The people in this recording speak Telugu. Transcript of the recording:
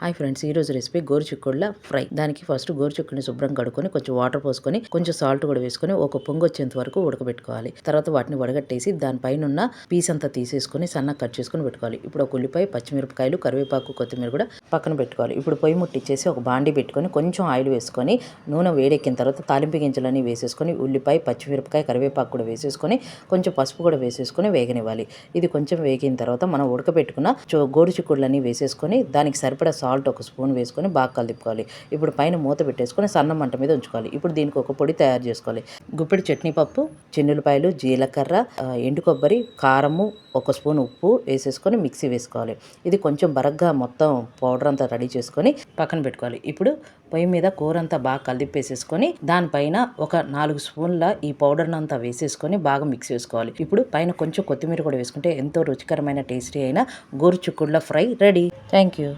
హాయ్ ఫ్రెండ్స్, ఈ రోజు రెసిపీ గోరుచిక్కుడుల ఫ్రై. దానికి ఫస్ట్ గోరుచిక్కుడిని శుభ్రం కడుక్కొని కొంచెం వాటర్ పోసుకొని కొంచెం సాల్ట్ కూడా వేసుకొని ఒక పొంగు వచ్చేంత వరకు ఉడకబెట్టుకోవాలి. తర్వాత వాటిని వడగట్టేసి దానిపైన ఉన్న పీస్ అంతా తీసేసుకొని సన్నగా కట్ చేసుకొని పెట్టుకోవాలి. ఇప్పుడు ఒక ఉల్లిపాయ, పచ్చిమిరపకాయలు, కరివేపాకు, కొత్తిమీర కూడా పక్కన పెట్టుకోవాలి. ఇప్పుడు పొయ్యి ముట్టించేసి ఒక బాండి పెట్టుకొని కొంచెం ఆయిల్ వేసుకొని నూనె వేడెక్కిన తర్వాత తాలింపు గింజలన్నీ వేసేసుకొని ఉల్లిపాయ, పచ్చిమిరపకాయ, కరివేపాకు కూడా వేసేసుకొని కొంచెం పసుపు కూడా వేసేసుకొని వేగనివ్వాలి. ఇది కొంచెం వేగిన తర్వాత మనం ఉడకబెట్టుకున్న గోరుచిక్కుడులన్నీ వేసేసుకొని దానికి సరిపడా సాల్ట్ ఒక స్పూన్ వేసుకొని బాగా కలిపుకోవాలి. ఇప్పుడు పైన మూత పెట్టేసుకొని సన్న మంట మీద ఉంచుకోవాలి. ఇప్పుడు దీనికి ఒక పొడి తయారు చేసుకోవాలి. గుప్పెడి చట్నీ పప్పు, చిన్నులపాయలు, జీలకర్ర, ఎండు కొబ్బరి, కారము, ఒక స్పూన్ ఉప్పు వేసేసుకొని మిక్సీ వేసుకోవాలి. ఇది కొంచెం బరగ్గా మొత్తం పౌడర్ అంతా రెడీ చేసుకొని పక్కన పెట్టుకోవాలి. ఇప్పుడు పొయ్యి మీద కూర అంతా బాగా కలిపేసేసుకొని దానిపైన ఒక 4 స్పూన్ల ఈ పౌడర్ని అంతా వేసేసుకొని బాగా మిక్స్ చేసుకోవాలి. ఇప్పుడు పైన కొంచెం కొత్తిమీర కూడా వేసుకుంటే ఎంతో రుచికరమైన టేస్టీ అయిన గోరుచిక్కుడుల ఫ్రై రెడీ. Thank you.